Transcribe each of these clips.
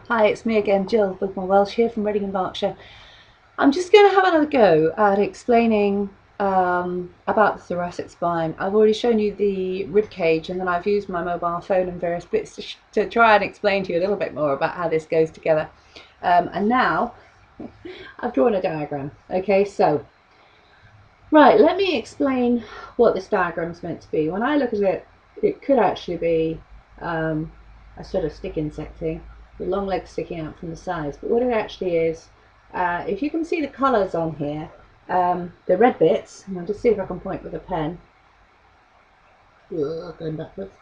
Hi, it's me again, Jill Wigmore-Welsh here from Reading in Berkshire. I'm just going to have another go at explaining about the thoracic spine. I've already shown you the rib cage, and then I've used my mobile phone and various bits to try and explain to you a little bit more about how this goes together. And now I've drawn a diagram. Okay, so right, let me explain what this diagram is meant to be. When I look at it, it could actually be a sort of stick insect thing with long legs sticking out from the sides. But what it actually is, if you can see the colours on here, the red bits, and I'll just see if I can point with a pen. Going backwards.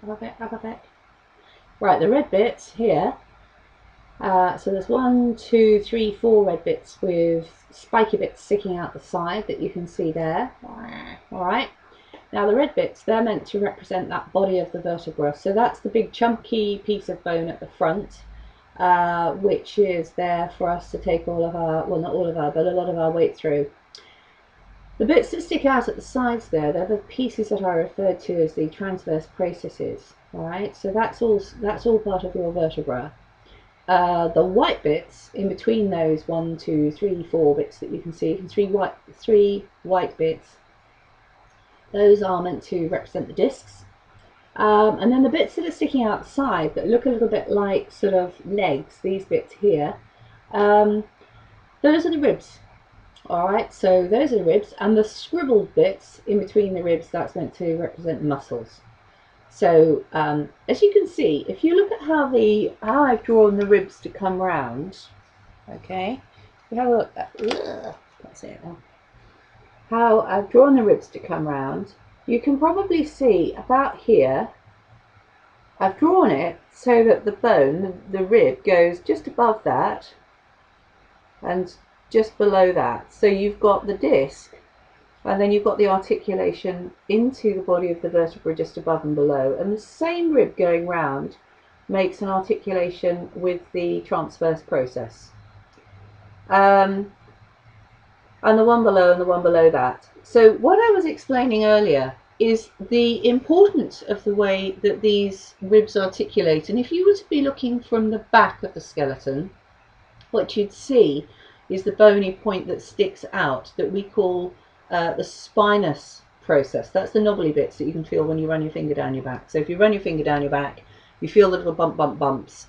Up a bit. Right, the red bits here. So there's 1, 2, 3, 4 red bits with spiky bits sticking out the side that you can see there. Alright, now the red bits, they're meant to represent that body of the vertebra. So that's the big chunky piece of bone at the front, which is there for us to take all of our, well not all of our, but a lot of our weight through. The bits that stick out at the sides there, they're the pieces that I referred to as the transverse processes. Alright, so that's all part of your vertebra. The white bits in between those 1, 2, 3, 4 bits that you can see, three white bits, those are meant to represent the discs. And then the bits that are sticking outside that look a little bit like sort of legs, these bits here, those are the ribs. Alright, so those are the ribs, and the scribbled bits in between the ribs, that's meant to represent muscles. So as you can see, if you look at how I've drawn the ribs to come round, okay, if you have a look at, can't see it now, how I've drawn the ribs to come round, you can probably see about here, I've drawn it so that the bone, the rib, goes just above that and just below that. So you've got the disc, and then you've got the articulation into the body of the vertebra just above and below, and the same rib going round makes an articulation with the transverse process, and the one below and the one below that. So what I was explaining earlier is the importance of the way that these ribs articulate. And if you were to be looking from the back of the skeleton, what you'd see is the bony point that sticks out that we call the spinous process. That's the knobbly bits that you can feel when you run your finger down your back. So if you run your finger down your back, you feel the little bumps.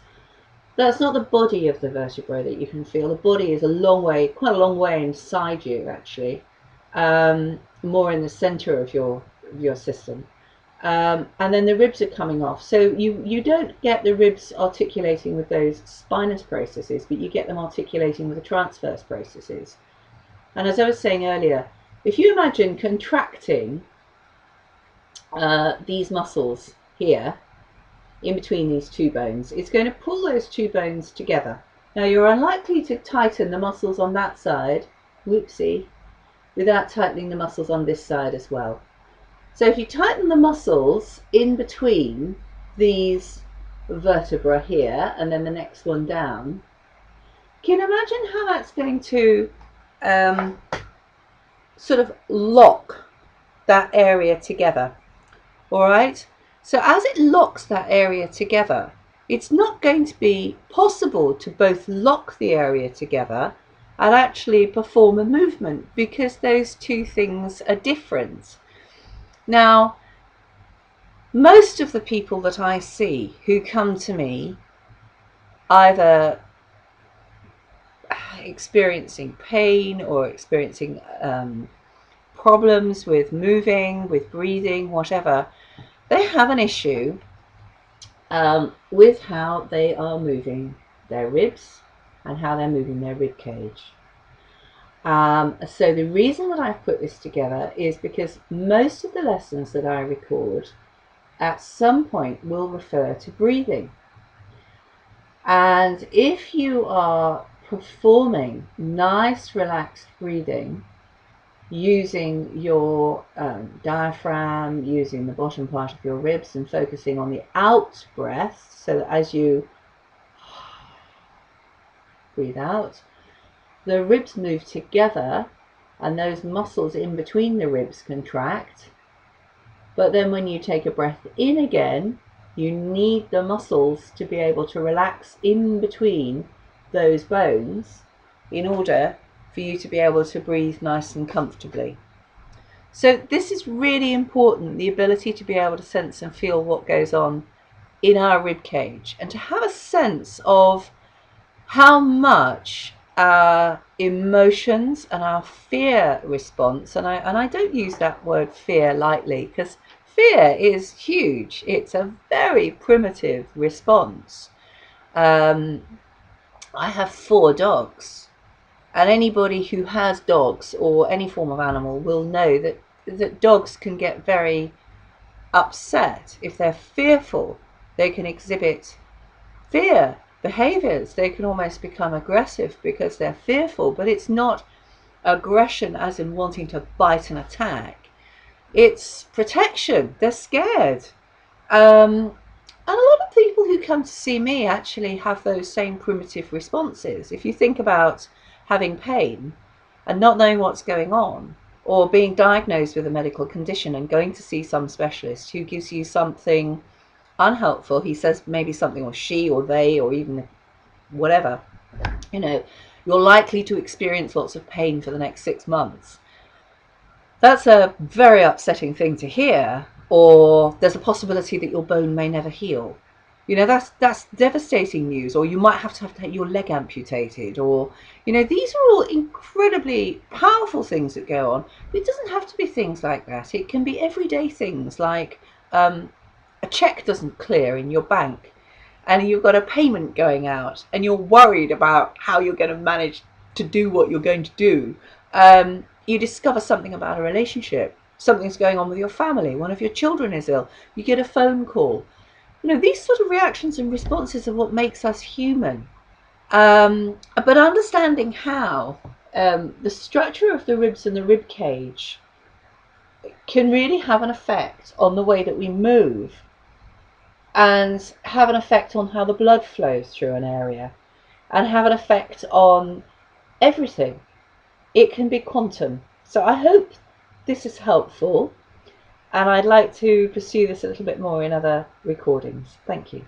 That's not the body of the vertebrae that you can feel. The body is a long way, quite a long way inside you actually, more in the center of your system. And then the ribs are coming off. So you don't get the ribs articulating with those spinous processes, but you get them articulating with the transverse processes. And as I was saying earlier, if you imagine contracting these muscles here in between these two bones, it's going to pull those two bones together. Now you're unlikely to tighten the muscles on that side, whoopsie, without tightening the muscles on this side as well. So if you tighten the muscles in between these vertebra here and then the next one down, can you imagine how that's going to sort of lock that area together? Alright, so as it locks that area together, it's not going to be possible to both lock the area together and actually perform a movement, because those two things are different. Now, most of the people that I see who come to me either experiencing pain or experiencing problems with moving, with breathing, whatever, they have an issue with how they are moving their ribs and how they're moving their rib cage. So the reason that I've put this together is because most of the lessons that I record at some point will refer to breathing. And if you are performing nice relaxed breathing using your diaphragm, using the bottom part of your ribs and focusing on the out breath, so that as you breathe out, the ribs move together and those muscles in between the ribs contract. But then when you take a breath in again, You need the muscles to be able to relax in between those bones in order for you to be able to breathe nice and comfortably. So this is really important, the ability to be able to sense and feel what goes on in our rib cage, and to have a sense of how much our emotions and our fear response, and I don't use that word fear lightly, because fear is huge. It's a very primitive response. I have 4 dogs, and anybody who has dogs or any form of animal will know that dogs can get very upset. If they're fearful, they can exhibit fear behaviors. They can almost become aggressive because they're fearful, but it's not aggression as in wanting to bite and attack. It's protection. They're scared. And a lot of people who come to see me actually have those same primitive responses. If you think about having pain and not knowing what's going on, or being diagnosed with a medical condition and going to see some specialist who gives you something unhelpful, he says maybe something, or she or they, or even whatever, you're likely to experience lots of pain for the next 6 months. That's a very upsetting thing to hear. Or there's a possibility that your bone may never heal. That's devastating news. Or you might have to have your leg amputated. Or, these are all incredibly powerful things that go on. But it doesn't have to be things like that. It can be everyday things like a check doesn't clear in your bank, and you've got a payment going out, and you're worried about how you're going to manage to do what you're going to do. You discover something about a relationship. Something's going on with your family. One of your children is ill. You get a phone call. These sort of reactions and responses are what makes us human. But understanding how the structure of the ribs and the rib cage can really have an effect on the way that we move, and have an effect on how the blood flows through an area, and have an effect on everything. It can be quantum. So I hope this is helpful, and I'd like to pursue this a little bit more in other recordings. Thank you.